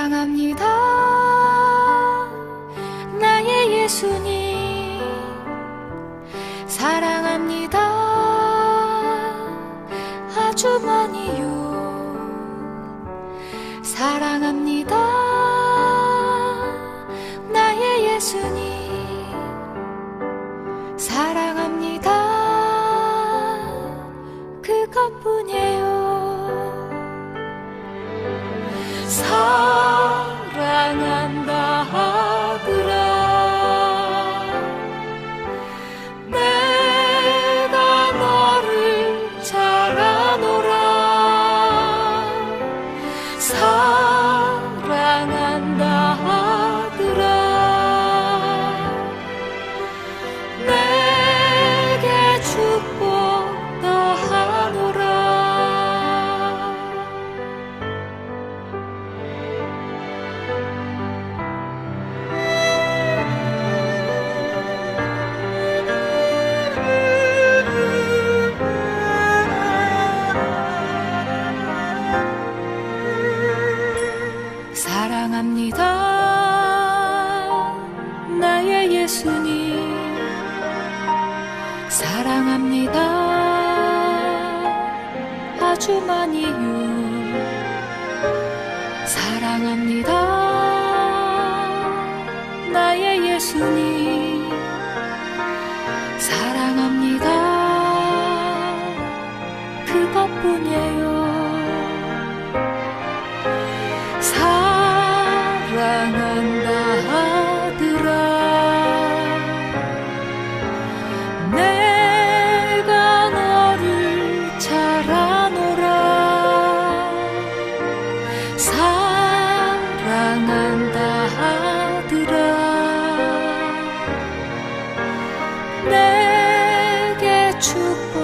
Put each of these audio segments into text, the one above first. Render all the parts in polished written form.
사랑합니다. 나의 예수님 사랑합니다. 아주 많이요. 사랑합니다. 나의 예수님 사랑합니다. 그것뿐이에요. 사랑한다 하더라. 내가 너를 잘 아노라. 사랑한다 하더라. 내게 축복 더하노라. 사랑합니다. 나의 예수님 사랑합니다. 아주 많이요. 사랑합니다. 나의 예수님 사랑합니다. 그것뿐이에요. 사랑한다 하더라. 내가 너를 잘 아노라. 사랑한다 하더라. 내게 축복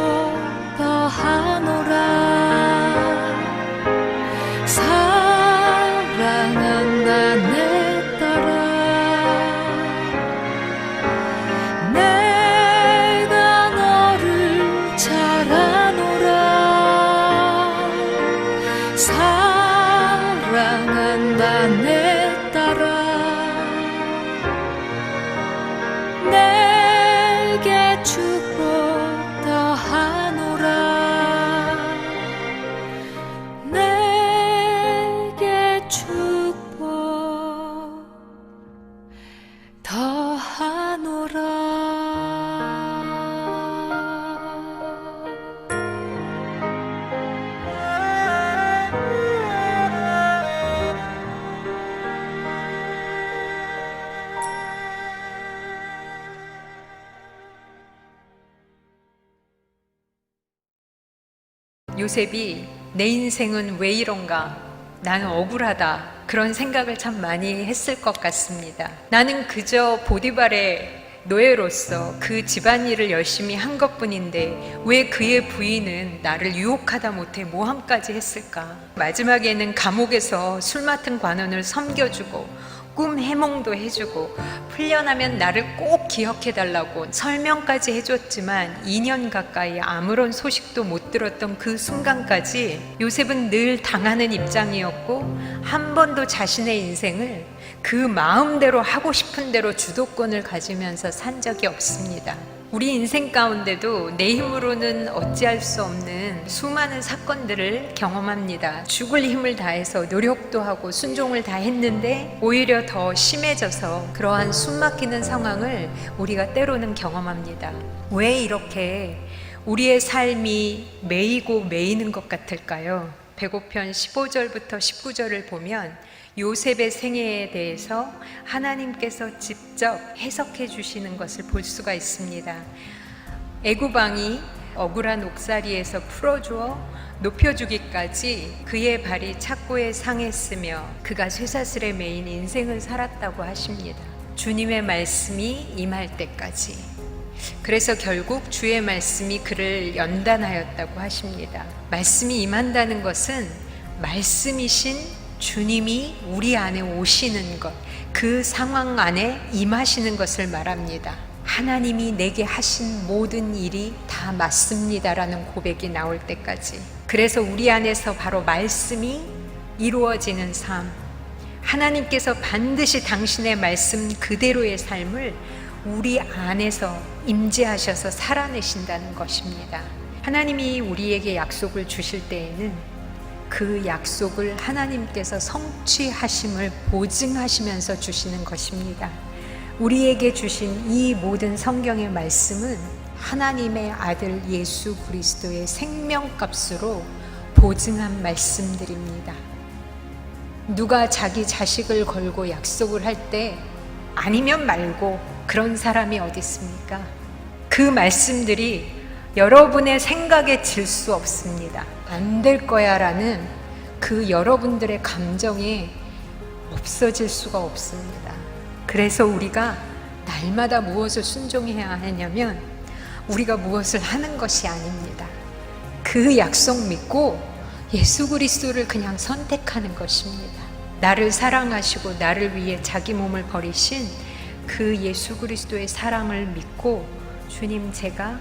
더하노라. 사랑한다 내 딸아. 내가 너를 잘 아노라. 사랑한다 내 딸아. 내게 축복 더하노라. 내게 축복 더하노라. 요셉이 내 인생은 왜 이런가? 나는 억울하다. 그런 생각을 참 많이 했을 것 같습니다. 나는 그저 보디발의 노예로서 그 집안일을 열심히 한 것뿐인데 왜 그의 부인은 나를 유혹하다 못해 모함까지 했을까? 마지막에는 감옥에서 술 맡은 관원을 섬겨주고 꿈 해몽도 해주고 풀려나면 나를 꼭 기억해달라고 설명까지 해줬지만 2년 가까이 아무런 소식도 못 들었던 그 순간까지 요셉은 늘 당하는 입장이었고 한 번도 자신의 인생을 그 마음대로 하고 싶은 대로 주도권을 가지면서 산 적이 없습니다. 우리 인생 가운데도 내 힘으로는 어찌할 수 없는 수많은 사건들을 경험합니다. 죽을 힘을 다해서 노력도 하고 순종을 다했는데 오히려 더 심해져서 그러한 숨막히는 상황을 우리가 때로는 경험합니다. 왜 이렇게 우리의 삶이 매이고 매이는 것 같을까요? 배고편 15절부터 19절을 보면 요셉의 생애에 대해서 하나님께서 직접 해석해 주시는 것을 볼 수가 있습니다. 애굽 왕이 억울한 옥살이에서 풀어주어 높여주기까지 그의 발이 착고에 상했으며 그가 쇠사슬에 매인 인생을 살았다고 하십니다. 주님의 말씀이 임할 때까지. 그래서 결국 주의 말씀이 그를 연단하였다고 하십니다. 말씀이 임한다는 것은 말씀이신 주님이 우리 안에 오시는 것, 그 상황 안에 임하시는 것을 말합니다. 하나님이 내게 하신 모든 일이 다 맞습니다라는 고백이 나올 때까지. 그래서 우리 안에서 바로 말씀이 이루어지는 삶, 하나님께서 반드시 당신의 말씀 그대로의 삶을 우리 안에서 임재하셔서 살아내신다는 것입니다. 하나님이 우리에게 약속을 주실 때에는 그 약속을 하나님께서 성취하심을 보증하시면서 주시는 것입니다. 우리에게 주신 이 모든 성경의 말씀은 하나님의 아들 예수 그리스도의 생명값으로 보증한 말씀들입니다. 누가 자기 자식을 걸고 약속을 할 때 아니면 말고 그런 사람이 어디 있습니까? 그 말씀들이 여러분의 생각에 질 수 없습니다. 안 될 거야 라는 그 여러분들의 감정이 없어질 수가 없습니다. 그래서 우리가 날마다 무엇을 순종해야 하냐면 우리가 무엇을 하는 것이 아닙니다. 그 약속 믿고 예수 그리스도를 그냥 선택하는 것입니다. 나를 사랑하시고 나를 위해 자기 몸을 버리신 그 예수 그리스도의 사랑을 믿고 주님, 제가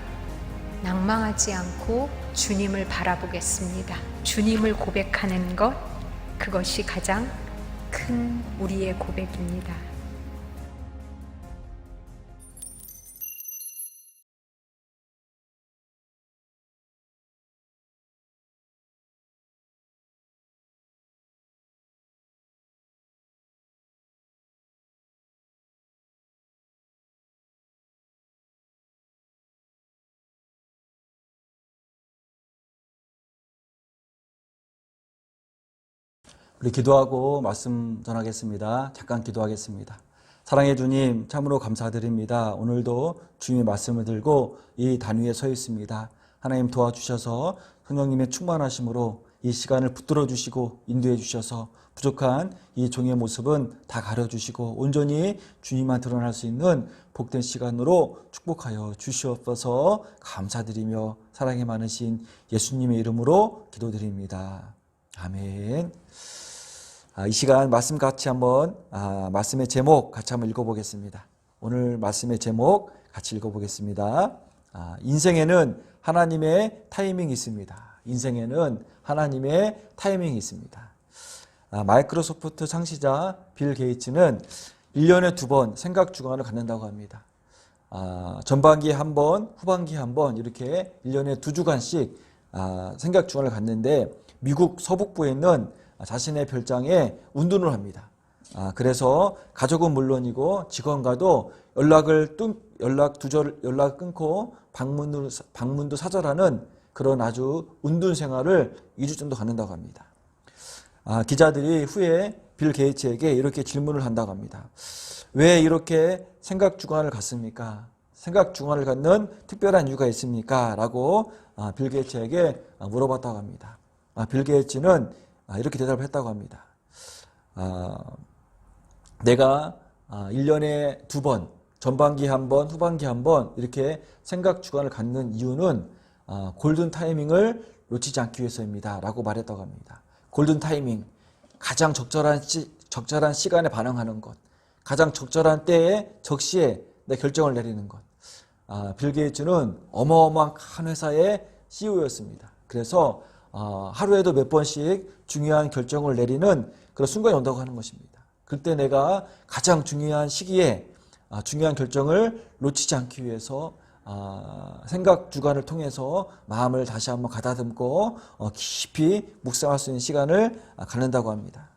낭망하지 않고 주님을 바라보겠습니다. 주님을 고백하는 것, 그것이 가장 큰 우리의 고백입니다. 우리 기도하고 말씀 전하겠습니다. 잠깐 기도하겠습니다. 사랑해 주님, 참으로 감사드립니다. 오늘도 주님의 말씀을 들고 이 단 위에 서 있습니다. 하나님 도와주셔서 성령님의 충만하심으로 이 시간을 붙들어 주시고 인도해 주셔서 부족한 이 종의 모습은 다 가려주시고 온전히 주님만 드러날 수 있는 복된 시간으로 축복하여 주시옵소서. 감사드리며 사랑이 많으신 예수님의 이름으로 기도드립니다. 아멘. 이 시간 말씀 같이 한번 말씀의 제목 같이 한번 읽어보겠습니다. 오늘 말씀의 제목 같이 읽어보겠습니다. 인생에는 하나님의 타이밍이 있습니다. 인생에는 하나님의 타이밍이 있습니다. 마이크로소프트 창시자 빌 게이츠는 1년에 2번 생각 주간을 갖는다고 합니다. 전반기에 한 번, 후반기에 한 번 이렇게 1년에 2주간씩 생각 주간을 갖는데 미국 서북부에 있는 자신의 별장에 운둔을 합니다. 그래서 가족은 물론이고 직원과도 연락을 끊고 방문도 사절하는 그런 아주 운둔 생활을 2주 정도 갖는다고 합니다. 기자들이 후에 빌 게이츠에게 이렇게 질문을 한다고 합니다. 왜 이렇게 생각 주간을 갖습니까? 생각 주간을 갖는 특별한 이유가 있습니까? 라고 빌 게이츠에게 물어봤다고 합니다. 빌 게이츠는 이렇게 대답을 했다고 합니다. 내가 1년에 2번, 전반기 한 번, 후반기 한 번 이렇게 생각 주간을 갖는 이유는 골든 타이밍을 놓치지 않기 위해서입니다. 라고 말했다고 합니다. 골든 타이밍, 가장 적절한 시간에 반응하는 것, 가장 적절한 때에 적시에 내 결정을 내리는 것. 빌 게이츠는 어마어마한 회사의 CEO였습니다. 그래서 하루에도 몇 번씩 중요한 결정을 내리는 그런 순간이 온다고 하는 것입니다. 그때 내가 가장 중요한 시기에 중요한 결정을 놓치지 않기 위해서 생각 주간을 통해서 마음을 다시 한번 가다듬고 깊이 묵상할 수 있는 시간을 갖는다고 합니다.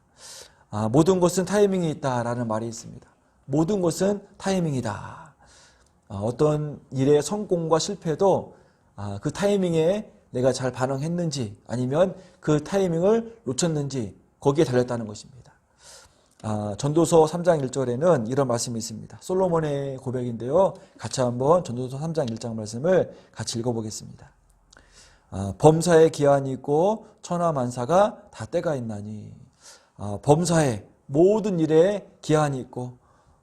모든 것은 타이밍이 있다라는 말이 있습니다. 모든 것은 타이밍이다. 어떤 일의 성공과 실패도 그 타이밍에 내가 잘 반응했는지 아니면 그 타이밍을 놓쳤는지 거기에 달렸다는 것입니다. 전도서 3장 1절에는 이런 말씀이 있습니다. 솔로몬의 고백인데요. 같이 한번 전도서 3장 1장 말씀을 같이 읽어보겠습니다. 범사에 기한이 있고 천하만사가 다 때가 있나니. 범사에 모든 일에 기한이 있고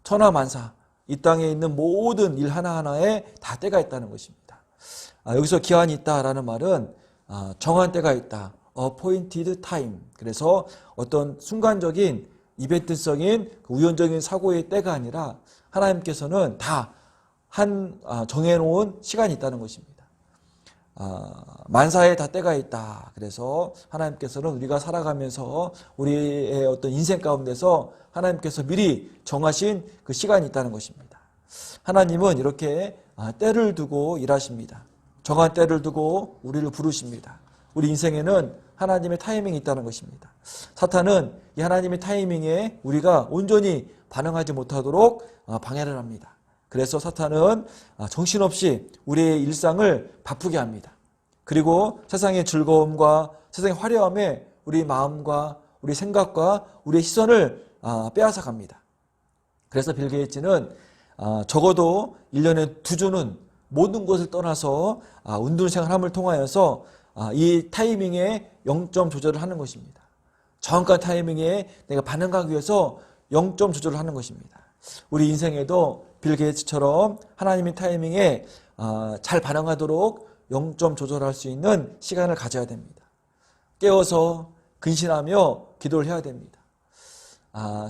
천하만사, 이 땅에 있는 모든 일 하나하나에 다 때가 있다는 것입니다. 여기서 기한이 있다라는 말은 정한 때가 있다. appointed time. 그래서 어떤 순간적인 이벤트성인 우연적인 사고의 때가 아니라 하나님께서는 다 정해놓은 시간이 있다는 것입니다. 만사에 다 때가 있다. 그래서 하나님께서는 우리가 살아가면서 우리의 어떤 인생 가운데서 하나님께서 미리 정하신 그 시간이 있다는 것입니다. 하나님은 이렇게 때를 두고 일하십니다. 정한 때를 두고 우리를 부르십니다. 우리 인생에는 하나님의 타이밍이 있다는 것입니다. 사탄은 이 하나님의 타이밍에 우리가 온전히 반응하지 못하도록 방해를 합니다. 그래서 사탄은 정신없이 우리의 일상을 바쁘게 합니다. 그리고 세상의 즐거움과 세상의 화려함에 우리 마음과 우리 생각과 우리의 시선을 빼앗아 갑니다. 그래서 빌 게이츠는 적어도 1년에 2주는 모든 것을 떠나서 운동 생활함을 통하여서 이 타이밍에 0점 조절을 하는 것입니다. 정확한 타이밍에 내가 반응하기 위해서 0점 조절을 하는 것입니다. 우리 인생에도 빌 게이츠처럼 하나님의 타이밍에 잘 반응하도록 0점 조절할 수 있는 시간을 가져야 됩니다. 깨워서 근신하며 기도를 해야 됩니다.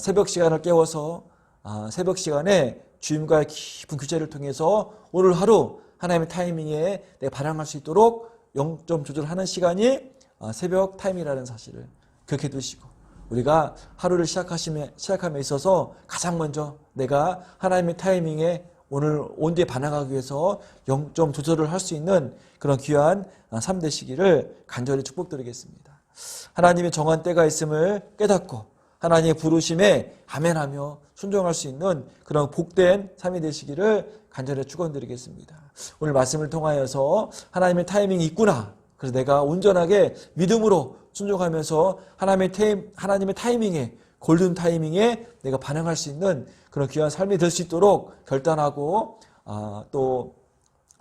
새벽 시간을 깨워서 새벽 시간에 주님과의 깊은 교제를 통해서 오늘 하루 하나님의 타이밍에 내가 반응할 수 있도록 0점 조절하는 시간이 새벽 타임이라는 사실을 기억해 두시고, 우리가 하루를 시작함에 있어서 가장 먼저 내가 하나님의 타이밍에 오늘 온전히 반응하기 위해서 0점 조절을 할 수 있는 그런 귀한 삶 되시기를 간절히 축복드리겠습니다. 하나님의 정한 때가 있음을 깨닫고 하나님의 부르심에 아멘하며 순종할 수 있는 그런 복된 삶이 되시기를 간절히 축원드리겠습니다. 오늘 말씀을 통하여서 하나님의 타이밍이 있구나, 그래서 내가 온전하게 믿음으로 순종하면서 하나님의 타이밍에, 골든 타이밍에 내가 반응할 수 있는 그런 귀한 삶이 될 수 있도록 결단하고 또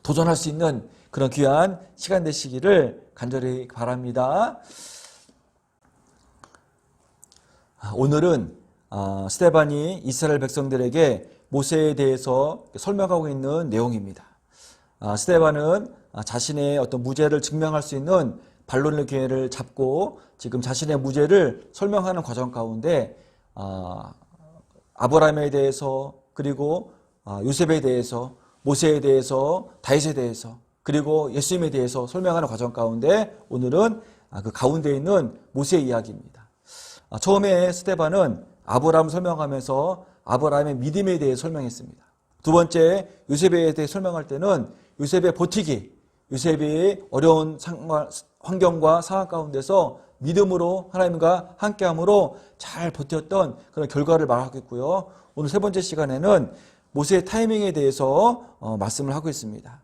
도전할 수 있는 그런 귀한 시간 되시기를 간절히 바랍니다. 오늘은 스데반이 이스라엘 백성들에게 모세에 대해서 설명하고 있는 내용입니다. 스데반은 자신의 어떤 무죄를 증명할 수 있는 반론의 기회를 잡고 지금 자신의 무죄를 설명하는 과정 가운데 아브라함에 대해서, 그리고 요셉에 대해서, 모세에 대해서, 다윗에 대해서, 그리고 예수님에 대해서 설명하는 과정 가운데 오늘은 그 가운데 있는 모세의 이야기입니다. 처음에 스데반은 아브라함을 설명하면서 아브라함의 믿음에 대해 설명했습니다. 두 번째, 요셉에 대해 설명할 때는 요셉의 버티기, 요셉의 어려운 환경과 상황 가운데서 믿음으로 하나님과 함께함으로 잘 버텼던 그런 결과를 말하겠고요. 오늘 세 번째 시간에는 모세의 타이밍에 대해서 말씀을 하고 있습니다.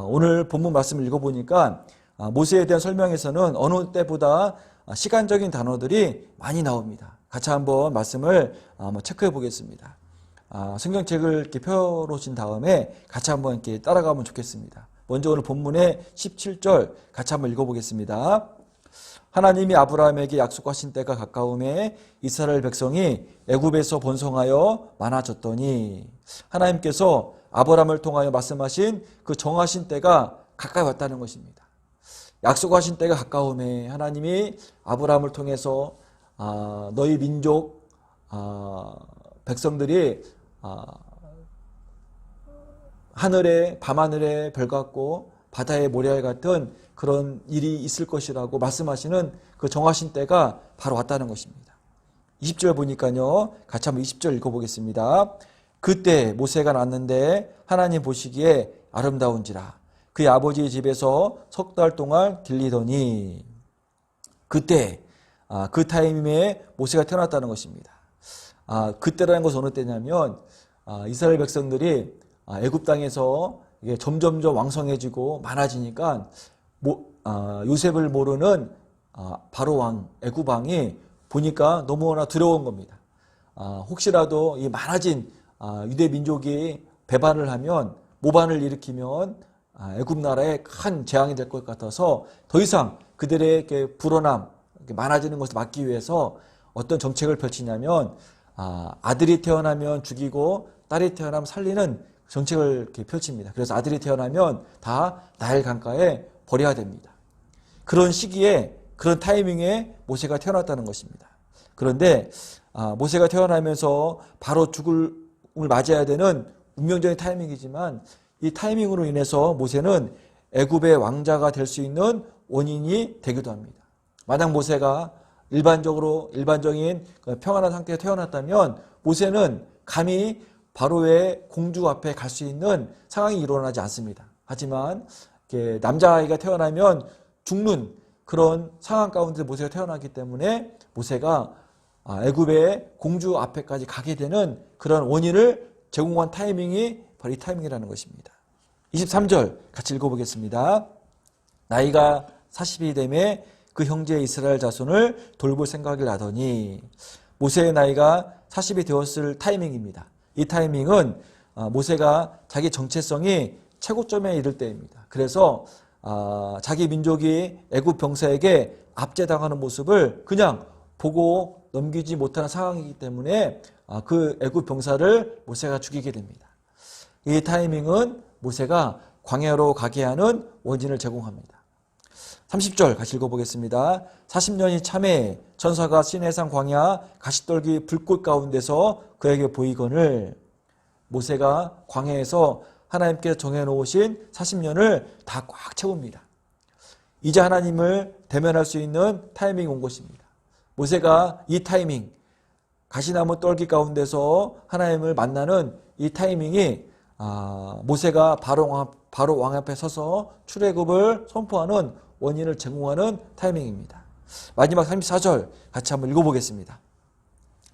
오늘 본문 말씀을 읽어보니까 모세에 대한 설명에서는 어느 때보다 시간적인 단어들이 많이 나옵니다. 같이 한번 말씀을 체크해 보겠습니다. 성경책을 이렇게 펴놓으신 다음에 같이 한번 이렇게 따라가면 좋겠습니다. 먼저 오늘 본문의 17절 같이 한번 읽어보겠습니다. 하나님이 아브라함에게 약속하신 때가 가까움에 이스라엘 백성이 애굽에서 번성하여 많아졌더니, 하나님께서 아브라함을 통하여 말씀하신 그 정하신 때가 가까이 왔다는 것입니다. 약속하신 때가 가까움에 하나님이 아브라함을 통해서 너희 민족 백성들이 밤하늘의 별 같고 바다의 모래알 같은 그런 일이 있을 것이라고 말씀하시는 그 정하신 때가 바로 왔다는 것입니다. 20절 보니까요, 같이 한번 20절 읽어보겠습니다. 그때 모세가 낳았는데 하나님 보시기에 아름다운지라 그의 아버지의 집에서 석 달 동안 길리더니, 그때 그 타임에 모세가 태어났다는 것입니다. 그때라는 것은 어느 때냐면 이스라엘 백성들이 애굽 땅에서 이게 점점점 왕성해지고 많아지니까 요셉을 모르는 바로 왕, 애굽 왕이 보니까 너무나 두려운 겁니다. 혹시라도 이 많아진 유대 민족이 배반을 하면, 모반을 일으키면 애굽 나라에 큰 재앙이 될 것 같아서 더 이상 그들의 불어남, 많아지는 것을 막기 위해서 어떤 정책을 펼치냐면 아들이 태어나면 죽이고 딸이 태어나면 살리는 정책을 이렇게 펼칩니다. 그래서 아들이 태어나면 다 나일 강가에 버려야 됩니다. 그런 시기에, 그런 타이밍에 모세가 태어났다는 것입니다. 그런데 모세가 태어나면서 바로 죽음을 맞이해야 되는 운명적인 타이밍이지만 이 타이밍으로 인해서 모세는 애굽의 왕자가 될 수 있는 원인이 되기도 합니다. 만약 모세가 일반적인 평안한 상태에 태어났다면 모세는 감히 바로의 공주 앞에 갈 수 있는 상황이 일어나지 않습니다. 하지만 남자아이가 태어나면 죽는 그런 상황 가운데 모세가 태어났기 때문에 모세가 애굽의 공주 앞에까지 가게 되는 그런 원인을 제공한 타이밍이 바로 이 타이밍이라는 것입니다. 23절 같이 읽어보겠습니다. 나이가 40이 되매 그 형제 이스라엘 자손을 돌볼 생각을 하더니, 모세의 나이가 40이 되었을 타이밍입니다. 이 타이밍은 모세가 자기 정체성이 최고점에 이를 때입니다. 그래서 자기 민족이 애굽 병사에게 압제당하는 모습을 그냥 보고 넘기지 못하는 상황이기 때문에 그 애굽 병사를 모세가 죽이게 됩니다. 이 타이밍은 모세가 광야로 가게 하는 원인을 제공합니다. 30절 같이 읽어보겠습니다. 40년이 참에 천사가 시내산 광야 가시떨기 불꽃 가운데서 그에게 보이거늘, 모세가 광야에서 하나님께서 정해놓으신 40년을 다 꽉 채웁니다. 이제 하나님을 대면할 수 있는 타이밍이 온 것입니다. 모세가 이 타이밍, 가시나무 떨기 가운데서 하나님을 만나는 이 타이밍이 모세가 바로 왕 앞에 서서 출애굽을 선포하는 원인을 제공하는 타이밍입니다. 마지막 34절 같이 한번 읽어보겠습니다.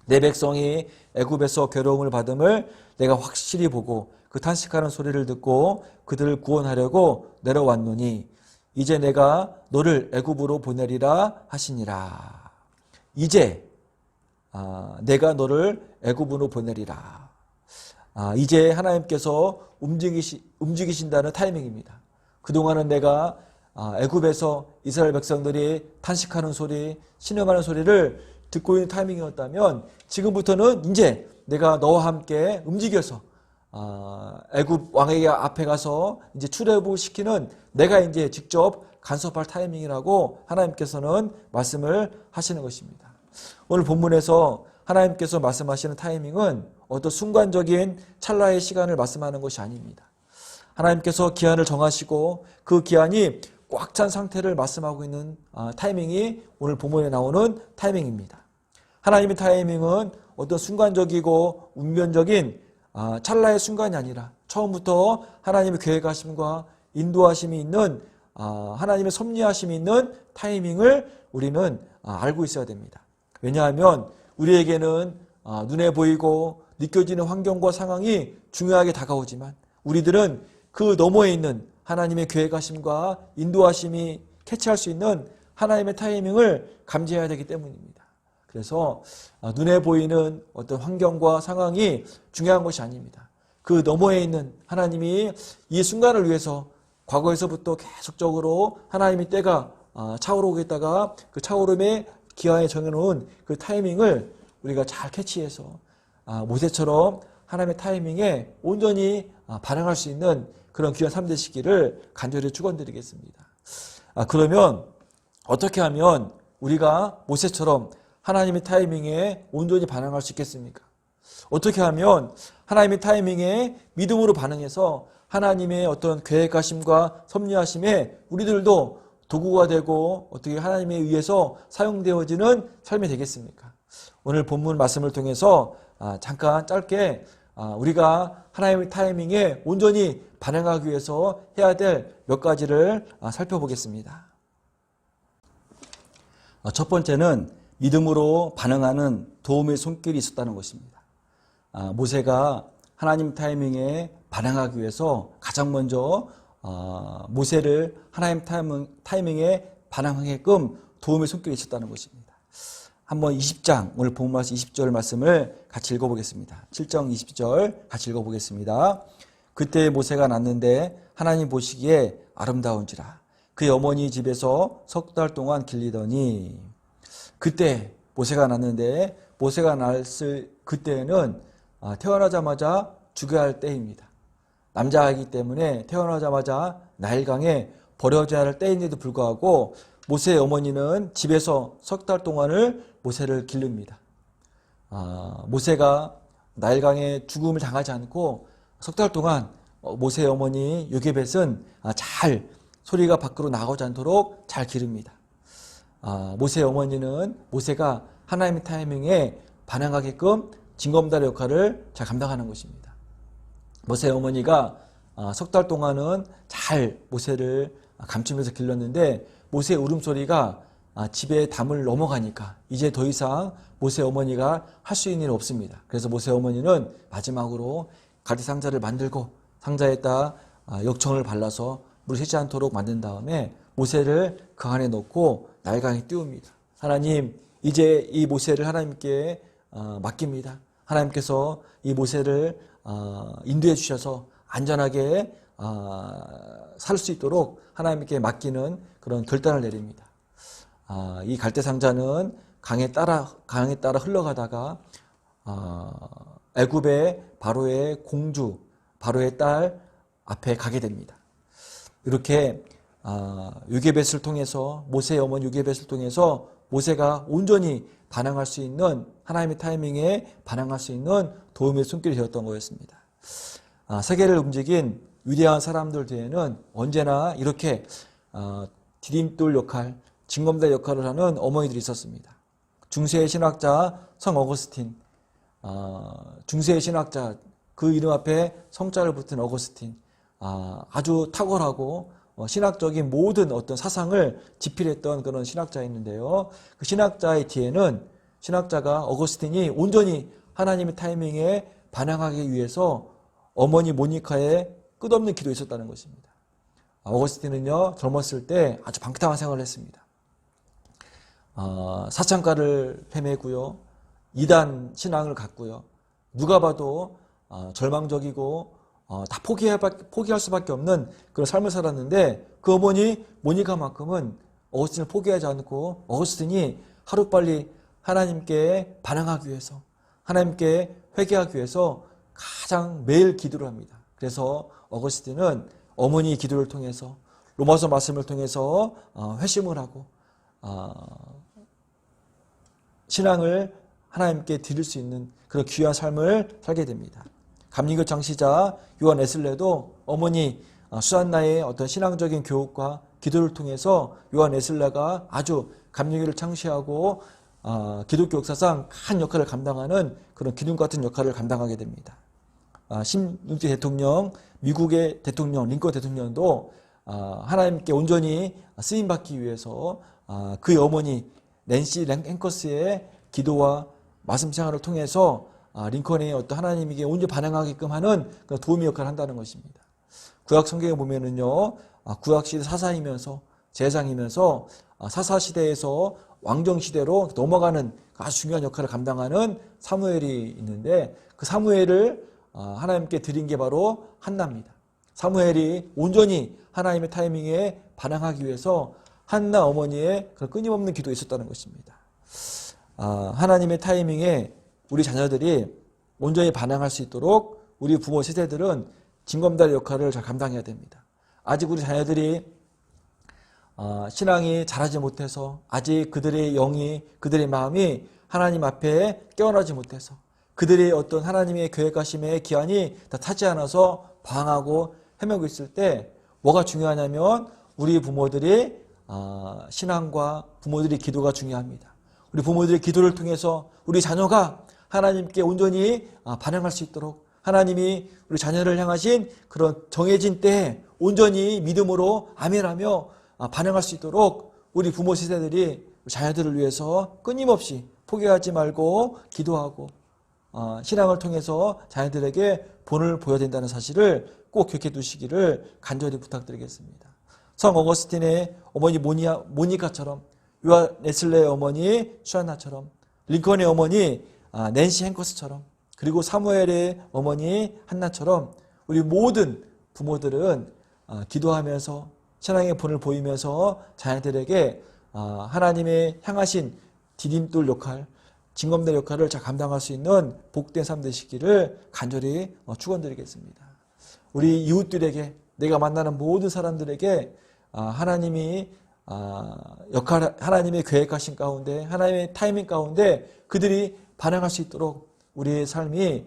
내 백성이 애굽에서 괴로움을 받음을 내가 확실히 보고 그 탄식하는 소리를 듣고 그들을 구원하려고 내려왔노니 이제 내가 너를 애굽으로 보내리라 하시니라. 이제 내가 너를 애굽으로 보내리라. 이제 하나님께서 움직이신다는 타이밍입니다. 그동안은 내가 애굽에서 이스라엘 백성들이 탄식하는 소리, 신음하는 소리를 듣고 있는 타이밍이었다면 지금부터는 이제 내가 너와 함께 움직여서 애굽 왕에게 앞에 가서 이제 출애굽을 시키는 내가 이제 직접 간섭할 타이밍이라고 하나님께서는 말씀을 하시는 것입니다. 오늘 본문에서 하나님께서 말씀하시는 타이밍은 어떤 순간적인 찰나의 시간을 말씀하는 것이 아닙니다. 하나님께서 기한을 정하시고 그 기한이 꽉 찬 상태를 말씀하고 있는 타이밍이 오늘 본문에 나오는 타이밍입니다. 하나님의 타이밍은 어떤 순간적이고 운명적인 찰나의 순간이 아니라 처음부터 하나님의 계획하심과 인도하심이 있는 하나님의 섭리하심이 있는 타이밍을 우리는 알고 있어야 됩니다. 왜냐하면 우리에게는 눈에 보이고 느껴지는 환경과 상황이 중요하게 다가오지만 우리들은 그 너머에 있는 하나님의 계획하심과 인도하심이 캐치할 수 있는 하나님의 타이밍을 감지해야 되기 때문입니다. 그래서 눈에 보이는 어떤 환경과 상황이 중요한 것이 아닙니다. 그 너머에 있는 하나님이 이 순간을 위해서 과거에서부터 계속적으로 하나님의 때가 차오르고 있다가 그 차오름에 기한에 정해놓은 그 타이밍을 우리가 잘 캐치해서 모세처럼 하나님의 타이밍에 온전히 반응할 수 있는 그런 귀한 3대 시기를 간절히 축원드리겠습니다. 그러면 어떻게 하면 우리가 모세처럼 하나님의 타이밍에 온전히 반응할 수 있겠습니까? 어떻게 하면 하나님의 타이밍에 믿음으로 반응해서 하나님의 어떤 계획하심과 섭리하심에 우리들도 도구가 되고 어떻게 하나님에 의해서 사용되어지는 삶이 되겠습니까? 오늘 본문 말씀을 통해서 잠깐 짧게 우리가 하나님의 타이밍에 온전히 반응하기 위해서 해야 될 몇 가지를 살펴보겠습니다. 첫 번째는 믿음으로 반응하는 도움의 손길이 있었다는 것입니다. 모세가 하나님 타이밍에 반응하기 위해서 가장 먼저 모세를 하나님 타이밍에 반응하게끔 도움의 손길이 있었다는 것입니다. 한번 20장 오늘 본문 말씀 20절 말씀을 같이 읽어보겠습니다. 7장 20절 같이 읽어보겠습니다. 그때 모세가 낳는데 하나님 보시기에 아름다운지라 그의 어머니 집에서 석 달 동안 길리더니. 그때 모세가 낳는데 모세가 낳았을 그때는 태어나자마자 죽여야 할 때입니다. 남자이기 때문에 태어나자마자 나일강에 버려져야 할 때인데도 불구하고 모세의 어머니는 집에서 석 달 동안을 모세를 기릅니다. 모세가 나일강에 죽음을 당하지 않고 석 달 동안 모세의 어머니 요게벳은 잘 소리가 밖으로 나가지 않도록 잘 기릅니다. 모세의 어머니는 모세가 하나님의 타이밍에 반응하게끔 징검다리 역할을 잘 감당하는 것입니다. 모세의 어머니가 석 달 동안은 잘 모세를 감추면서 길렀는데 모세의 울음소리가 집의 담을 넘어가니까 이제 더 이상 모세의 어머니가 할 수 있는 일이 없습니다. 그래서 모세의 어머니는 마지막으로 가지 상자를 만들고 상자에다 역청을 발라서 물이 새지 않도록 만든 다음에 모세를 그 안에 넣고 날강에 띄웁니다. 하나님, 이제 이 모세를 하나님께 맡깁니다. 하나님께서 이 모세를 인도해 주셔서 안전하게 살 수 있도록 하나님께 맡기는 그런 결단을 내립니다. 이 갈대 상자는 강에 따라 흘러가다가 애굽의 바로의 공주, 바로의 딸 앞에 가게 됩니다. 이렇게 요게벳을 통해서, 모세의 어머니 요게벳을 통해서 모세가 온전히 반항할 수 있는, 하나님의 타이밍에 반항할 수 있는 도움의 손길이 되었던 거였습니다. 세계를 움직인 위대한 사람들 뒤에는 언제나 이렇게 디딤돌 역할, 징검다리 역할을 하는 어머니들이 있었습니다. 중세의 신학자 성 어거스틴, 중세의 신학자, 그 이름 앞에 성자를 붙인 어거스틴, 아주 탁월하고 신학적인 모든 어떤 사상을 지필했던 그런 신학자였는데요. 그 신학자의 뒤에는, 신학자가 어거스틴이 온전히 하나님의 타이밍에 반항하기 위해서 어머니 모니카의 끝없는 기도에 있었다는 것입니다. 어거스틴은요, 젊었을 때 아주 방탕한 생활을 했습니다. 사창가를 헤매고요, 이단 신앙을 갖고요, 누가 봐도 절망적이고 다 포기할 수밖에 없는 그런 삶을 살았는데, 그 어머니 모니카만큼은 어거스틴을 포기하지 않고 어거스틴이 하루빨리 하나님께 반항하기 위해서, 하나님께 회개하기 위해서 가장 매일 기도를 합니다. 그래서 어거스틴은 어머니 기도를 통해서, 로마서 말씀을 통해서 회심을 하고 신앙을 하나님께 드릴 수 있는 그런 귀한 삶을 살게 됩니다. 감리교 창시자 요한 웨슬레도 어머니 수안나의 어떤 신앙적인 교육과 기도를 통해서 요한 웨슬레가 아주 감리교를 창시하고 기독교 역사상 큰 역할을 감당하는 그런 기둥 같은 역할을 감당하게 됩니다. 16대 대통령, 미국의 대통령 링컨 대통령도 하나님께 온전히 쓰임받기 위해서 그의 어머니 낸시 랭커스의 기도와 말씀 생활을 통해서 링컨의 어떤 하나님에게 온전히 반응하게끔 하는 그런 도움의 역할을 한다는 것입니다. 구약 성경에 보면은요, 구약 시대 사사이면서 제사장이면서 사사 시대에서 왕정 시대로 넘어가는 아주 중요한 역할을 감당하는 사무엘이 있는데, 그 사무엘을 하나님께 드린 게 바로 한나입니다. 사무엘이 온전히 하나님의 타이밍에 반응하기 위해서 한나 어머니의 그 끊임없는 기도에 있었다는 것입니다. 하나님의 타이밍에 우리 자녀들이 온전히 반응할 수 있도록 우리 부모 세대들은 징검다리 역할을 잘 감당해야 됩니다. 아직 우리 자녀들이 신앙이 자라지 못해서, 아직 그들의 영이, 그들의 마음이 하나님 앞에 깨어나지 못해서, 그들의 어떤 하나님의 계획하심의 기한이 다 타지 않아서 방황하고 헤매고 있을 때 뭐가 중요하냐면, 우리 부모들이 신앙과 부모들의 기도가 중요합니다. 우리 부모들의 기도를 통해서 우리 자녀가 하나님께 온전히 반응할 수 있도록, 하나님이 우리 자녀를 향하신 그런 정해진 때에 온전히 믿음으로 아멘하며 반응할 수 있도록 우리 부모 세대들이 자녀들을 위해서 끊임없이 포기하지 말고 기도하고 신앙을 통해서 자녀들에게 본을 보여야 된다는 사실을 꼭 기억해 두시기를 간절히 부탁드리겠습니다. 성 어거스틴의 어머니 모니카처럼, 요한 웨슬레의 어머니 수안나처럼, 링컨의 어머니 낸시 행커스처럼, 그리고 사무엘의 어머니 한나처럼 우리 모든 부모들은 기도하면서 신앙의 본을 보이면서 자녀들에게 하나님의 향하신 디딤돌 역할, 징검다리 역할을 잘 감당할 수 있는 복된 삶 되시기를 간절히 축원드리겠습니다. 우리 이웃들에게, 내가 만나는 모든 사람들에게 하나님이 하나님의 계획하신 가운데, 하나님의 타이밍 가운데 그들이 반응할 수 있도록 우리의 삶이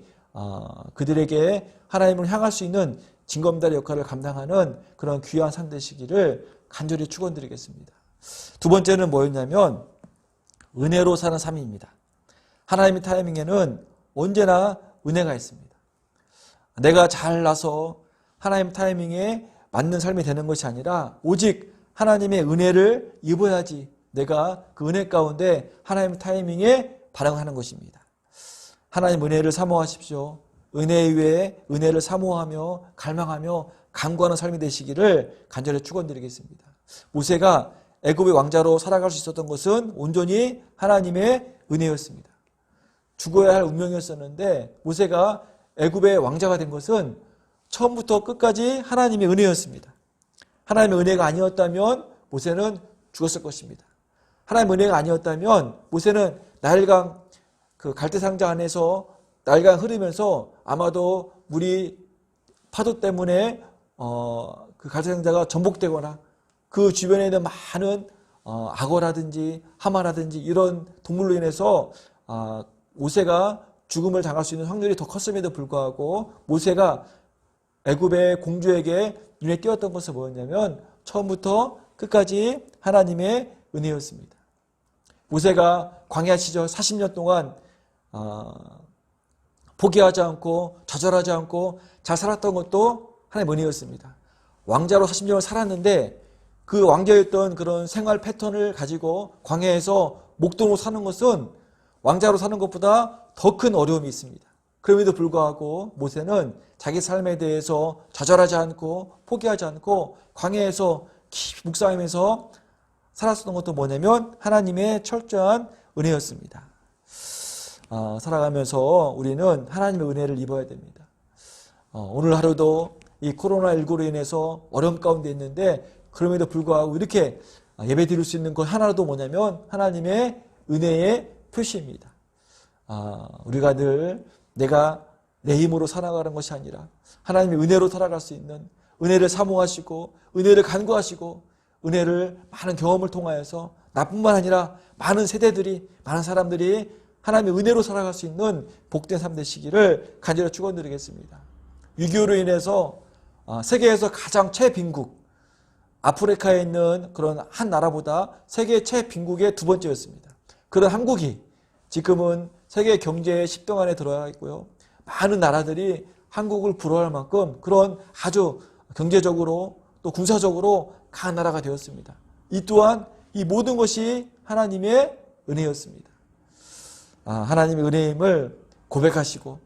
그들에게 하나님을 향할 수 있는 징검다리 역할을 감당하는 그런 귀한 삶 되시기를 간절히 축원드리겠습니다. 두 번째는 뭐였냐면 은혜로 사는 삶입니다. 하나님의 타이밍에는 언제나 은혜가 있습니다. 내가 잘나서 하나님 타이밍에 맞는 삶이 되는 것이 아니라 오직 하나님의 은혜를 입어야지 내가 그 은혜 가운데 하나님 타이밍에 반응하는 것입니다. 하나님 은혜를 사모하십시오. 은혜 위에 은혜를 사모하며 갈망하며 간구하는 삶이 되시기를 간절히 축원드리겠습니다. 모세가 애굽의 왕자로 살아갈 수 있었던 것은 온전히 하나님의 은혜였습니다. 죽어야 할 운명이었었는데 모세가 애굽의 왕자가 된 것은 처음부터 끝까지 하나님의 은혜였습니다. 하나님의 은혜가 아니었다면 모세는 죽었을 것입니다. 하나님의 은혜가 아니었다면 모세는 나일강 그 갈대상자 안에서 나일강 흐르면서 아마도 물이 파도 때문에 그 갈대상자가 전복되거나 그 주변에 있는 많은 악어라든지 하마라든지 이런 동물로 인해서 모세가 죽음을 당할 수 있는 확률이 더 컸음에도 불구하고 모세가 애굽의 공주에게 눈에 띄었던 것은 뭐였냐면 처음부터 끝까지 하나님의 은혜였습니다. 모세가 광야 시절 40년 동안 포기하지 않고 좌절하지 않고 잘 살았던 것도 하나님의 은혜였습니다. 왕자로 40년을 살았는데 그 왕자였던 그런 생활 패턴을 가지고 광야에서 목동으로 사는 것은 왕자로 사는 것보다 더 큰 어려움이 있습니다. 그럼에도 불구하고 모세는 자기 삶에 대해서 좌절하지 않고 포기하지 않고 광야에서 깊이 묵상하면서 살았었던 것도 뭐냐면 하나님의 철저한 은혜였습니다. 살아가면서 우리는 하나님의 은혜를 입어야 됩니다. 오늘 하루도 이 코로나19로 인해서 어려움 가운데 있는데 그럼에도 불구하고 이렇게 예배 드릴 수 있는 것 하나도 뭐냐면 하나님의 은혜의 표시입니다. 우리가 늘 내가 내 힘으로 살아가는 것이 아니라 하나님의 은혜로 살아갈 수 있는 은혜를 사모하시고 은혜를 간구하시고 은혜를 많은 경험을 통하여서 나뿐만 아니라 많은 세대들이 많은 사람들이 하나님의 은혜로 살아갈 수 있는 복된 삶 되시기를 간절히 축원드리겠습니다. 6.25로 인해서 세계에서 가장 최빈국 아프리카에 있는 그런 한 나라보다 세계 최빈국의 두 번째였습니다. 그런 한국이 지금은 세계 경제의 10등 안에 들어가 있고요. 많은 나라들이 한국을 부러워할 만큼 그런 아주 경제적으로 또 군사적으로 강한 나라가 되었습니다. 이 또한 이 모든 것이 하나님의 은혜였습니다. 하나님의 은혜임을 고백하시고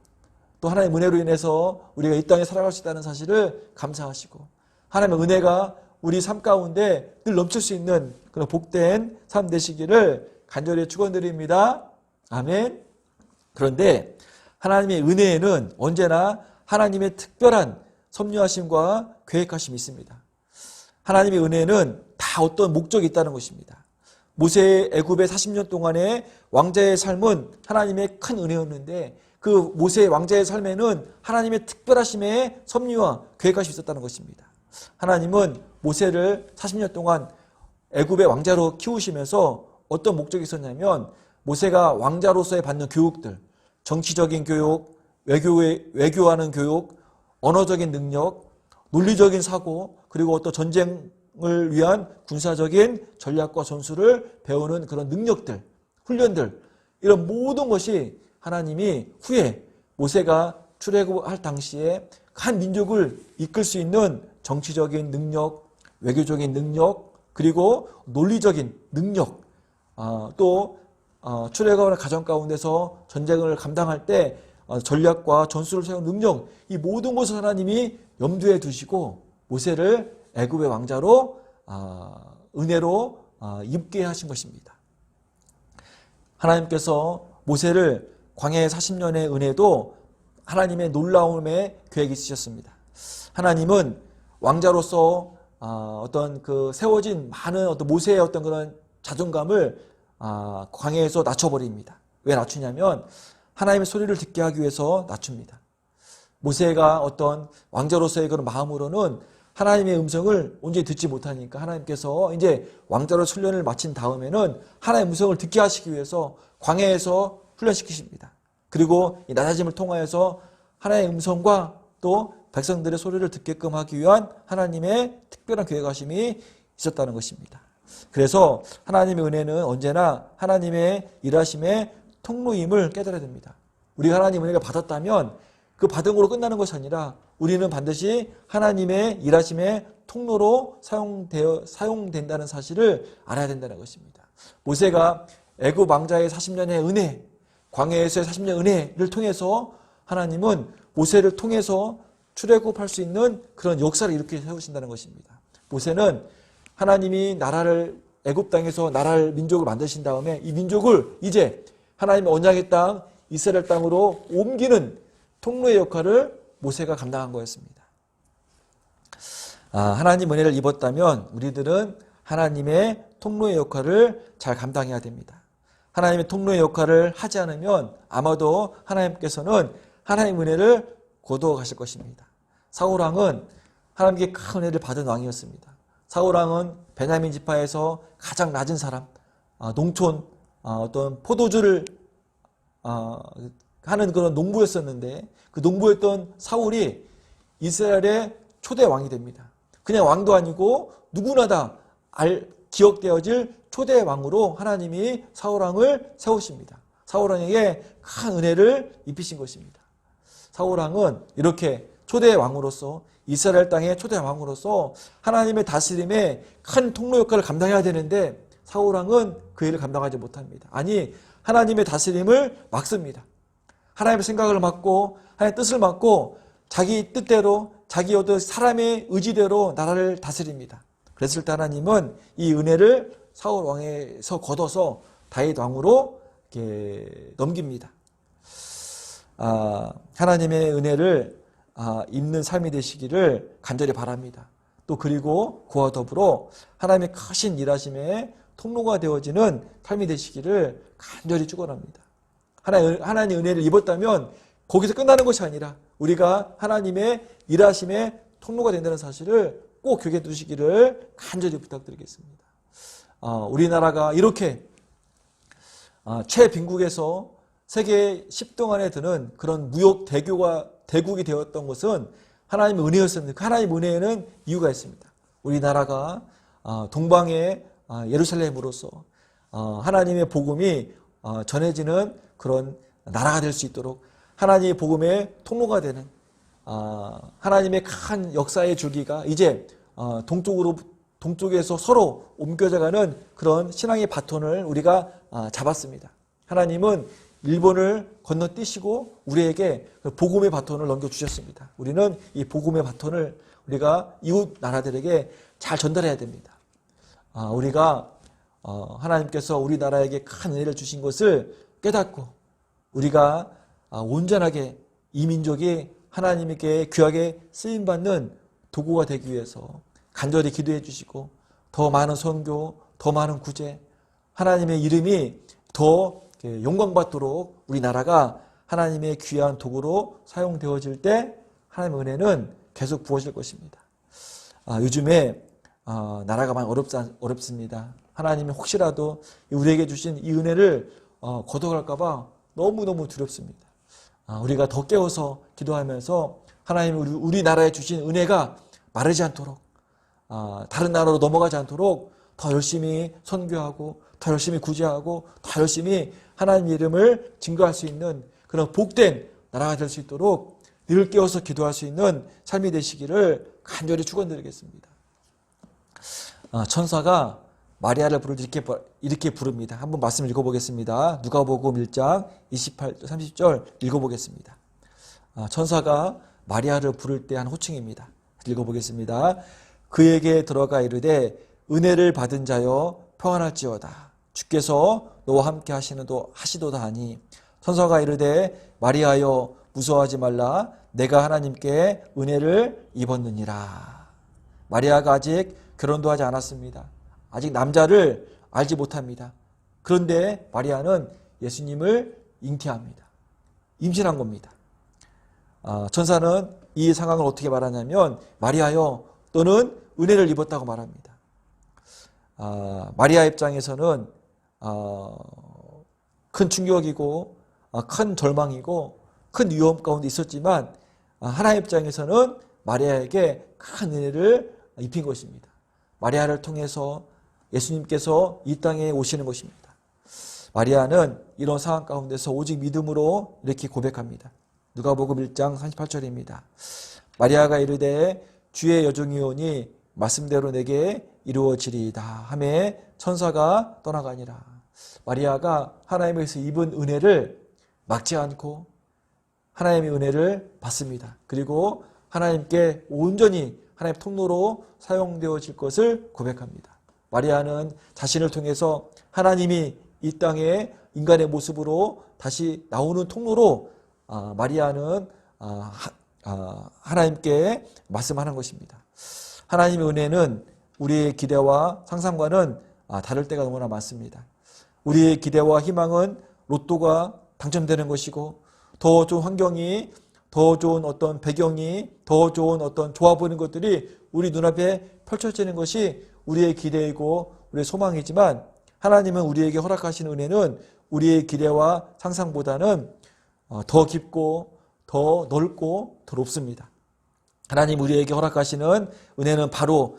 또 하나님의 은혜로 인해서 우리가 이 땅에 살아갈 수 있다는 사실을 감사하시고 하나님의 은혜가 우리 삶 가운데 늘 넘칠 수 있는 그런 복된 삶 되시기를 간절히 축원드립니다. 아멘. 그런데 하나님의 은혜에는 언제나 하나님의 특별한 섭리하심과 계획하심이 있습니다. 하나님의 은혜는 다 어떤 목적이 있다는 것입니다. 모세의 애굽의 40년 동안의 왕자의 삶은 하나님의 큰 은혜였는데 그 모세의 왕자의 삶에는 하나님의 특별하심의 섭리와 계획하심이 있었다는 것입니다. 하나님은 모세를 40년 동안 애굽의 왕자로 키우시면서 어떤 목적이 있었냐면 모세가 왕자로서의 받는 교육들, 정치적인 교육, 외교하는 교육, 언어적인 능력, 논리적인 사고, 그리고 어떤 전쟁을 위한 군사적인 전략과 전술을 배우는 그런 능력들, 훈련들, 이런 모든 것이 하나님이 후에 모세가 출애굽할 당시에 한 민족을 이끌 수 있는 정치적인 능력, 외교적인 능력, 그리고 논리적인 능력, 또 출애굽하는 가정 가운데서 전쟁을 감당할 때 전략과 전술을 세우는 능력, 이 모든 것을 하나님이 염두에 두시고 모세를 애굽의 왕자로 은혜로 입게 하신 것입니다. 하나님께서 모세를 광야의 40년의 은혜도 하나님의 놀라움의 계획이 있으셨습니다. 하나님은 왕자로서 어떤 그 세워진 많은 어떤 모세의 어떤 그런 자존감을 광야에서 낮춰버립니다. 왜 낮추냐면 하나님의 소리를 듣게 하기 위해서 낮춥니다. 모세가 어떤 왕자로서의 그런 마음으로는 하나님의 음성을 온전히 듣지 못하니까 하나님께서 이제 왕자로 훈련을 마친 다음에는 하나님의 음성을 듣게 하시기 위해서 광야에서 훈련시키십니다. 그리고 이 낮아짐을 통하여서 하나님의 음성과 또 백성들의 소리를 듣게끔 하기 위한 하나님의 특별한 계획하심이 있었다는 것입니다. 그래서 하나님의 은혜는 언제나 하나님의 일하심의 통로임을 깨달아야 됩니다. 우리가 하나님 은혜를 받았다면 그 받은 거로 끝나는 것이 아니라 우리는 반드시 하나님의 일하심의 통로로 사용된다는 사실을 알아야 된다는 것입니다. 모세가 애굽 왕자의 40년의 은혜, 광야에서의 40년 은혜를 통해서 하나님은 모세를 통해서 출애굽할 수 있는 그런 역사를 이렇게 세우신다는 것입니다. 모세는 하나님이 나라를 애굽 땅에서 나라를 민족을 만드신 다음에 이 민족을 이제 하나님의 언약의 땅 이스라엘 땅으로 옮기는 통로의 역할을 모세가 감당한 거였습니다. 하나님 은혜를 입었다면 우리들은 하나님의 통로의 역할을 잘 감당해야 됩니다. 하나님의 통로의 역할을 하지 않으면 아마도 하나님께서는 하나님의 은혜를 거두어 가실 것입니다. 사울왕은 하나님께 큰 은혜를 받은 왕이었습니다. 사울왕은 베냐민 지파에서 가장 낮은 사람, 농촌 어떤 포도주를 하는 그런 농부였었는데 그 농부였던 사울이 이스라엘의 초대 왕이 됩니다. 그냥 왕도 아니고 누구나 다 기억되어질 초대 왕으로 하나님이 사울왕을 세우십니다. 사울왕에게 큰 은혜를 입히신 것입니다. 사울왕은 이렇게 초대 왕으로서 이스라엘 땅의 초대 왕으로서 하나님의 다스림에 큰 통로 역할을 감당해야 되는데 사울왕은 그 일을 감당하지 못합니다. 아니 하나님의 다스림을 막습니다. 하나님의 생각을 막고 하나님의 뜻을 막고 자기 뜻대로 자기 어떤 사람의 의지대로 나라를 다스립니다. 그랬을 때 하나님은 이 은혜를 사울 왕에서 걷어서 다윗 왕으로 이렇게 넘깁니다. 하나님의 은혜를 입는 삶이 되시기를 간절히 바랍니다. 또 그리고 그와 더불어 하나님의 크신 일하심의 통로가 되어지는 삶이 되시기를 간절히 축원합니다. 하나님의 은혜를 입었다면 거기서 끝나는 것이 아니라 우리가 하나님의 일하심의 통로가 된다는 사실을 꼭 기억해 두시기를 간절히 부탁드리겠습니다. 우리나라가 이렇게 최빈국에서 세계 10등 안에 드는 그런 무역 대국이 되었던 것은 하나님의 은혜였습니다. 그 하나님의 은혜에는 이유가 있습니다. 우리나라가 동방의 예루살렘으로서 하나님의 복음이 전해지는 그런 나라가 될 수 있도록 하나님의 복음의 통로가 되는 하나님의 큰 역사의 줄기가 이제 동쪽에서 서로 옮겨져가는 그런 신앙의 바톤을 우리가 잡았습니다. 하나님은 일본을 건너뛰시고 우리에게 복음의 바톤을 넘겨주셨습니다. 우리는 이 복음의 바톤을 우리가 이웃 나라들에게 잘 전달해야 됩니다. 우리가 하나님께서 우리나라에게 큰 은혜를 주신 것을 깨닫고 우리가 온전하게 이 민족이 하나님께 귀하게 쓰임받는 도구가 되기 위해서 간절히 기도해 주시고 더 많은 선교, 더 많은 구제, 하나님의 이름이 더 영광받도록 우리나라가 하나님의 귀한 도구로 사용되어질 때 하나님의 은혜는 계속 부어질 것입니다. 요즘에 나라가 많이 어렵습니다. 하나님이 혹시라도 우리에게 주신 이 은혜를 거둬갈까 봐 너무너무 두렵습니다. 우리가 더 깨워서 기도하면서 하나님이 우리나라에 주신 은혜가 마르지 않도록 다른 나라로 넘어가지 않도록 더 열심히 선교하고 더 열심히 구제하고 더 열심히 하나님의 이름을 증거할 수 있는 그런 복된 나라가 될 수 있도록 늘 깨워서 기도할 수 있는 삶이 되시기를 간절히 축원드리겠습니다. 천사가 마리아를 부를 때 이렇게 부릅니다. 한번 말씀을 읽어보겠습니다. 누가복음 1장 28절 30절 읽어보겠습니다. 천사가 마리아를 부를 때 한 호칭입니다. 읽어보겠습니다. 그에게 들어가 이르되 은혜를 받은 자여 평안할지어다. 주께서 너와 함께 하시도다 하니 천사가 이르되 마리아여 무서워하지 말라. 내가 하나님께 은혜를 입었느니라. 마리아가 아직 결혼도 하지 않았습니다. 아직 남자를 알지 못합니다. 그런데 마리아는 예수님을 잉태합니다. 임신한 겁니다. 천사는 이 상황을 어떻게 말하냐면 마리아여 너는 은혜를 입었다고 말합니다. 마리아 입장에서는 큰 충격이고 큰 절망이고 큰 위험 가운데 있었지만 하나님 입장에서는 마리아에게 큰 은혜를 입힌 것입니다. 마리아를 통해서 예수님께서 이 땅에 오시는 것입니다. 마리아는 이런 상황 가운데서 오직 믿음으로 이렇게 고백합니다. 누가복음 1장 38절입니다. 마리아가 이르되 주의 여종이오니 말씀대로 내게 이루어지리이다 하며 천사가 떠나가니라. 마리아가 하나님에서 입은 은혜를 막지 않고 하나님의 은혜를 받습니다. 그리고 하나님께 온전히 하나님 통로로 사용되어질 것을 고백합니다. 마리아는 자신을 통해서 하나님이 이 땅에 인간의 모습으로 다시 나오는 통로로 마리아는 하나님께 말씀하는 것입니다. 하나님의 은혜는 우리의 기대와 상상과는 다를 때가 너무나 많습니다. 우리의 기대와 희망은 로또가 당첨되는 것이고 더 좋은 환경이, 더 좋은 어떤 배경이, 더 좋은 어떤 좋아 보이는 것들이 우리 눈앞에 펼쳐지는 것이 우리의 기대이고 우리의 소망이지만 하나님은 우리에게 허락하시는 은혜는 우리의 기대와 상상보다는 더 깊고 더 넓고 더 높습니다. 하나님 우리에게 허락하시는 은혜는 바로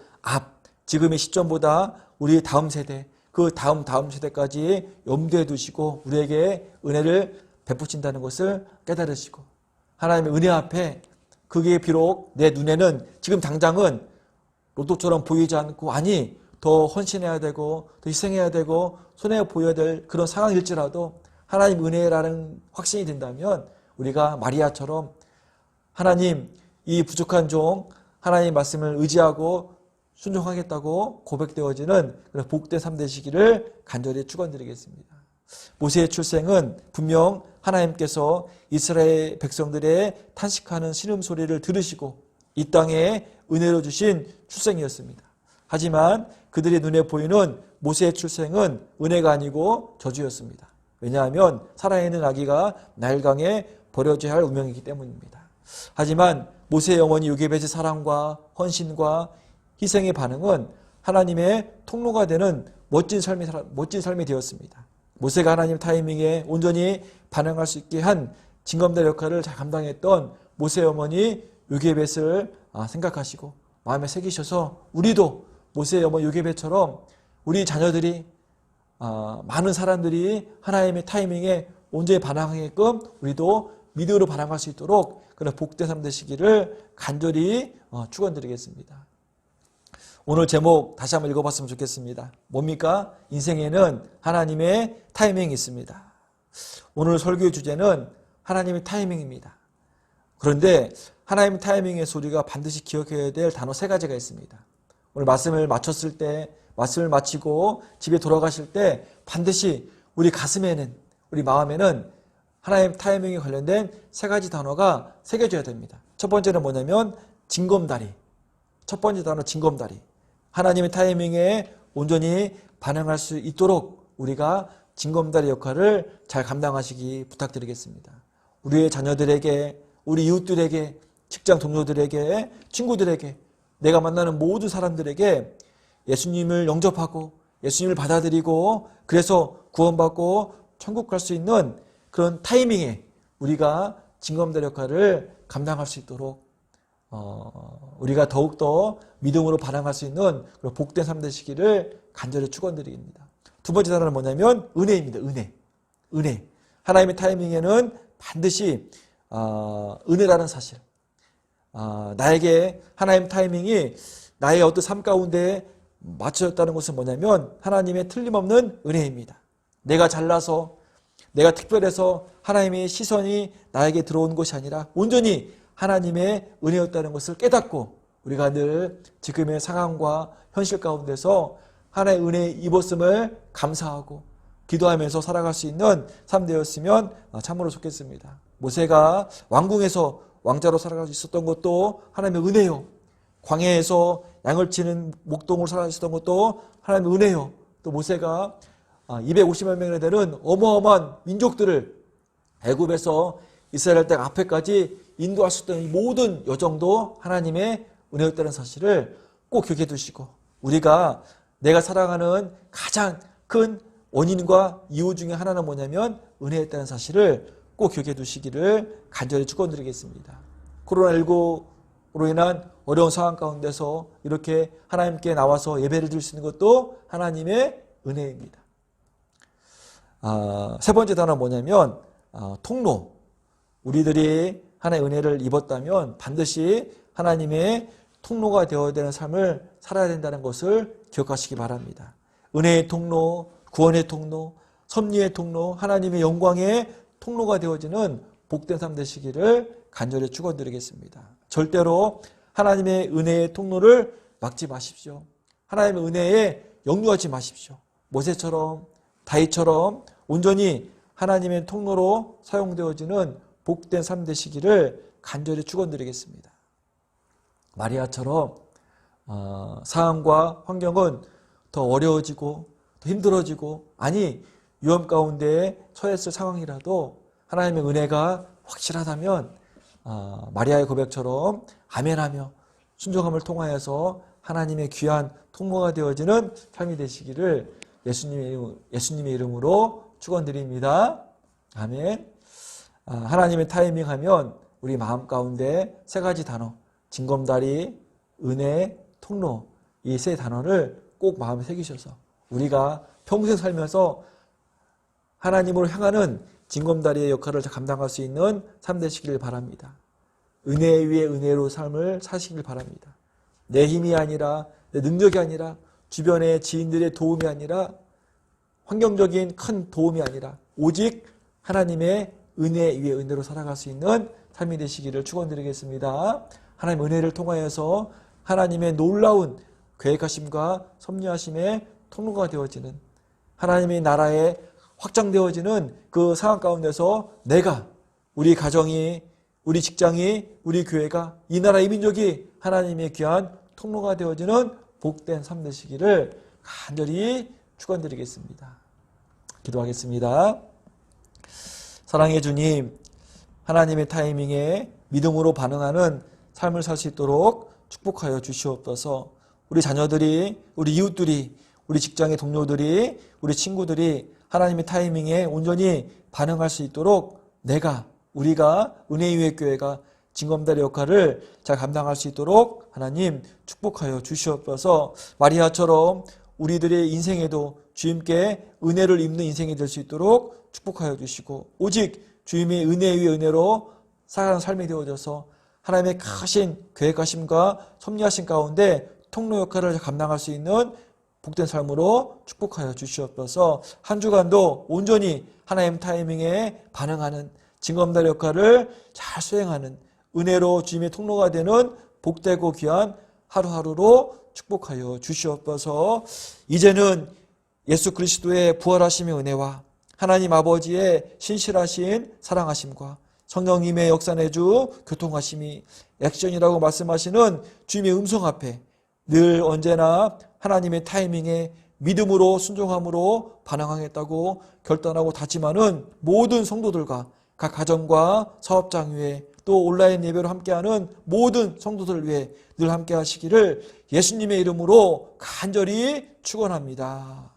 지금의 시점보다 우리 다음 세대, 그 다음 세대까지 염두에 두시고 우리에게 은혜를 베푸신다는 것을 깨달으시고 하나님의 은혜 앞에 그게 비록 내 눈에는 지금 당장은 로또처럼 보이지 않고 더 헌신해야 되고 더 희생해야 되고 손해 보여야 될 그런 상황일지라도 하나님 은혜라는 확신이 든다면 우리가 마리아처럼 하나님 이 부족한 종 하나님 말씀을 의지하고 순종하겠다고 고백되어지는 그런 복된 삶 되시기를 간절히 축원드리겠습니다. 모세의 출생은 분명 하나님께서 이스라엘 백성들의 탄식하는 신음소리를 들으시고 이 땅에 은혜로 주신 출생이었습니다. 하지만 그들의 눈에 보이는 모세의 출생은 은혜가 아니고 저주였습니다. 왜냐하면 살아있는 아기가 나일강에 버려져야 할 운명이기 때문입니다. 하지만 모세의 어머니 요게벳의 사랑과 헌신과 희생의 반응은 하나님의 통로가 되는 멋진 삶이 되었습니다. 모세가 하나님 타이밍에 온전히 반응할 수 있게 한 징검다리 역할을 잘 감당했던 모세의 어머니 요게벳을 생각하시고 마음에 새기셔서 우리도 모세의 어머니 요게벳처럼 우리 자녀들이 많은 사람들이 하나님의 타이밍에 온전히 반응하게끔 우리도 믿음으로 반응할 수 있도록 그런 복된 삶 되시기를 간절히 축원드리겠습니다. 오늘 제목 다시 한번 읽어봤으면 좋겠습니다. 뭡니까? 인생에는 하나님의 타이밍이 있습니다. 오늘 설교의 주제는 하나님의 타이밍입니다. 그런데 하나님의 타이밍에서 우리가 반드시 기억해야 될 단어 3가지가 있습니다. 오늘 말씀을 마쳤을 때, 말씀을 마치고 집에 돌아가실 때 반드시 우리 가슴에는, 우리 마음에는 하나님 타이밍에 관련된 3가지 단어가 새겨져야 됩니다. 첫 번째는 뭐냐면 징검다리. 첫 번째 단어 징검다리. 하나님의 타이밍에 온전히 반응할 수 있도록 우리가 징검다리 역할을 잘 감당하시기 부탁드리겠습니다. 우리의 자녀들에게, 우리 이웃들에게, 직장 동료들에게, 친구들에게, 내가 만나는 모든 사람들에게 예수님을 영접하고 예수님을 받아들이고 그래서 구원받고 천국 갈 수 있는 그런 타이밍에 우리가 징검다리 역할을 감당할 수 있도록 우리가 더욱더 믿음으로 반응할 수 있는 그런 복된 삶 되시기를 간절히 축원드립니다. 두 번째 단어는 뭐냐면 은혜입니다. 은혜. 하나님의 타이밍에는 반드시 은혜라는 사실. 나에게 하나님 타이밍이 나의 어떤 삶 가운데 맞춰졌다는 것은 뭐냐면 하나님의 틀림없는 은혜입니다. 내가 잘나서 내가 특별해서 하나님의 시선이 나에게 들어온 것이 아니라 온전히 하나님의 은혜였다는 것을 깨닫고 우리가 늘 지금의 상황과 현실 가운데서 하나님의 은혜에 입었음을 감사하고 기도하면서 살아갈 수 있는 삶 되었으면 참으로 좋겠습니다. 모세가 왕궁에서 왕자로 살아갈 수 있었던 것도 하나님의 은혜요. 광야에서 양을 치는 목동으로 살아갈 수 있었던 것도 하나님의 은혜요. 또 모세가 250만 명이나 되는 어마어마한 민족들을 애굽에서 이스라엘 땅 앞에까지 인도할 수 있던 이 모든 여정도 하나님의 은혜였다는 사실을 꼭 기억해 두시고 우리가 내가 살아가는 가장 큰 원인과 이유 중에 하나는 뭐냐면 은혜였다는 사실을 꼭 기억해 두시기를 간절히 축원드리겠습니다. 코로나19 인한 어려운 상황 가운데서 이렇게 하나님께 나와서 예배를 드릴 수 있는 것도 하나님의 은혜입니다. 세 번째 단어는 뭐냐면 통로. 우리들이 하나님의 은혜를 입었다면 반드시 하나님의 통로가 되어야 되는 삶을 살아야 된다는 것을 기억하시기 바랍니다. 은혜의 통로, 구원의 통로, 섭리의 통로, 하나님의 영광의 통로가 되어지는 복된 삶 되시기를 간절히 축원드리겠습니다. 절대로 하나님의 은혜의 통로를 막지 마십시오. 하나님의 은혜에 역류하지 마십시오. 모세처럼 다윗처럼 온전히 하나님의 통로로 사용되어지는 복된 삶 되시기를 간절히 축원드리겠습니다. 마리아처럼 상황과 환경은 더 어려워지고 더 힘들어지고 위험 가운데 처했을 상황이라도 하나님의 은혜가 확실하다면 마리아의 고백처럼 아멘하며 순종함을 통하여서 하나님의 귀한 통로가 되어지는 삶이 되시기를 예수님의 이름으로 축원드립니다. 아멘. 하나님의 타이밍 하면 우리 마음 가운데 세 가지 단어, 징검다리, 은혜, 통로, 이 세 단어를 꼭 마음에 새기셔서 우리가 평생 살면서 하나님으로 향하는 징검다리의 역할을 감당할 수 있는 삶 되시길 바랍니다. 은혜 위에 은혜로 삶을 사시길 바랍니다. 내 힘이 아니라, 내 능력이 아니라, 주변의 지인들의 도움이 아니라, 환경적인 큰 도움이 아니라 오직 하나님의 은혜 위에 은혜로 살아갈 수 있는 삶이 되시기를 축원드리겠습니다. 하나님의 은혜를 통하여서 하나님의 놀라운 계획하심과 섭리하심의 통로가 되어지는, 하나님의 나라에 확장되어지는 그 상황 가운데서 내가, 우리 가정이, 우리 직장이, 우리 교회가, 이 나라 이 민족이 하나님의 귀한 통로가 되어지는 복된 삶 되시기를 간절히 축원드리겠습니다. 기도하겠습니다. 사랑의 주님, 하나님의 타이밍에 믿음으로 반응하는 삶을 살 수 있도록 축복하여 주시옵소서. 우리 자녀들이, 우리 이웃들이, 우리 직장의 동료들이, 우리 친구들이 하나님의 타이밍에 온전히 반응할 수 있도록 우리가 은혜 위의 교회가 징검다리 역할을 잘 감당할 수 있도록 하나님 축복하여 주시옵소서. 마리아처럼 우리들의 인생에도 주님께 은혜를 입는 인생이 될 수 있도록 축복하여 주시고, 오직 주님의 은혜 위의 은혜로 살아가는 삶이 되어져서 하나님의 크신 계획하심과 섭리하심 가운데 통로 역할을 감당할 수 있는 복된 삶으로 축복하여 주시옵소서. 한 주간도 온전히 하나님 타이밍에 반응하는 징검다리 역할을 잘 수행하는 은혜로 주님의 통로가 되는 복되고 귀한 하루하루로 축복하여 주시옵소서. 이제는 예수 그리스도의 부활하심의 은혜와 하나님 아버지의 신실하신 사랑하심과 성령님의 역사내주 교통하심이 액션이라고 말씀하시는 주님의 음성 앞에 늘 언제나 하나님의 타이밍에 믿음으로 순종함으로 반응하겠다고 결단하고 다짐하는 모든 성도들과 각 가정과 사업장 위에 또 온라인 예배로 함께하는 모든 성도들을 위해 늘 함께 하시기를 예수님의 이름으로 간절히 축원합니다.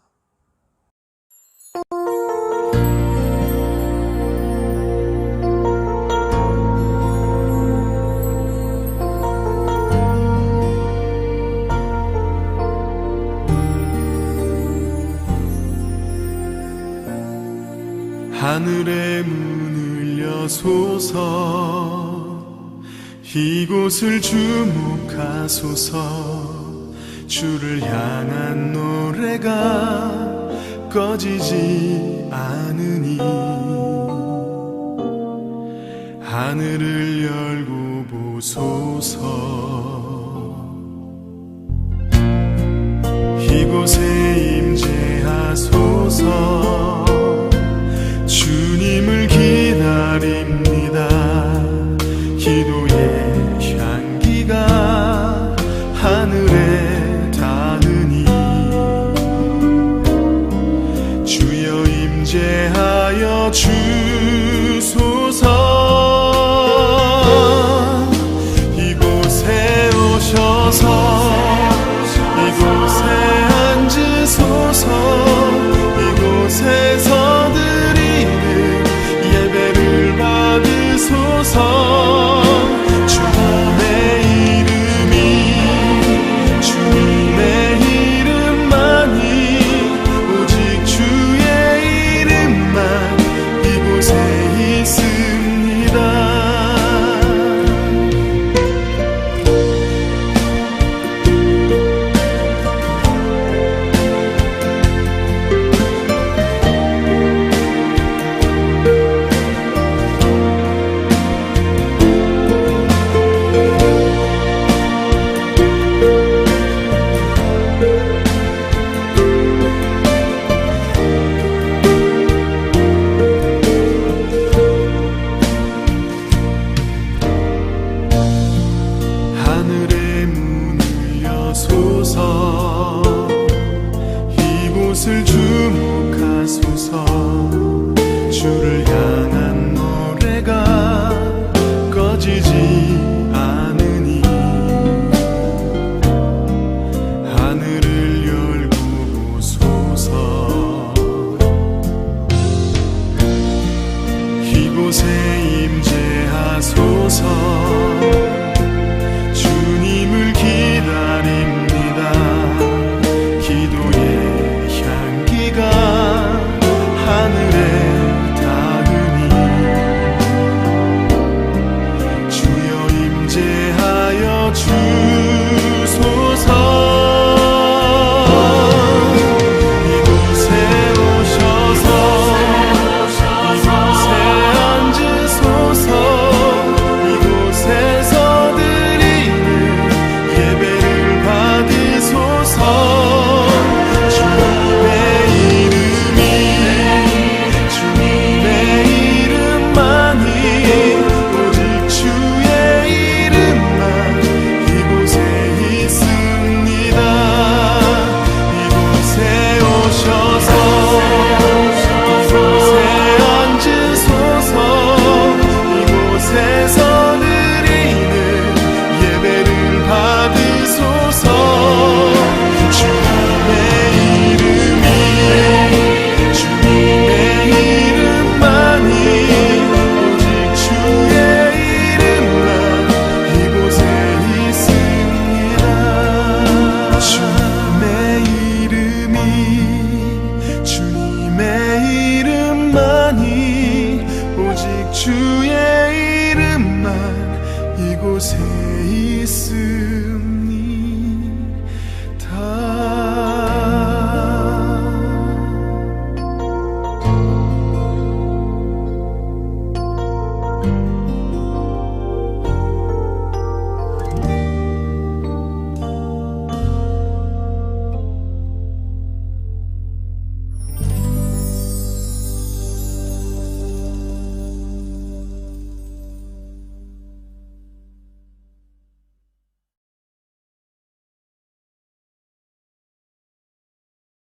하늘의 문을 여소서, 이곳을 주목하소서. 주를 향한 노래가 꺼지지 않으니 하늘을 열고 보소서. 이곳에 임재하소서. 주님을 기다립니다. 기도의 향기가 하늘에 닿으니 주여 임재하여 주소서. 이곳에 이곳에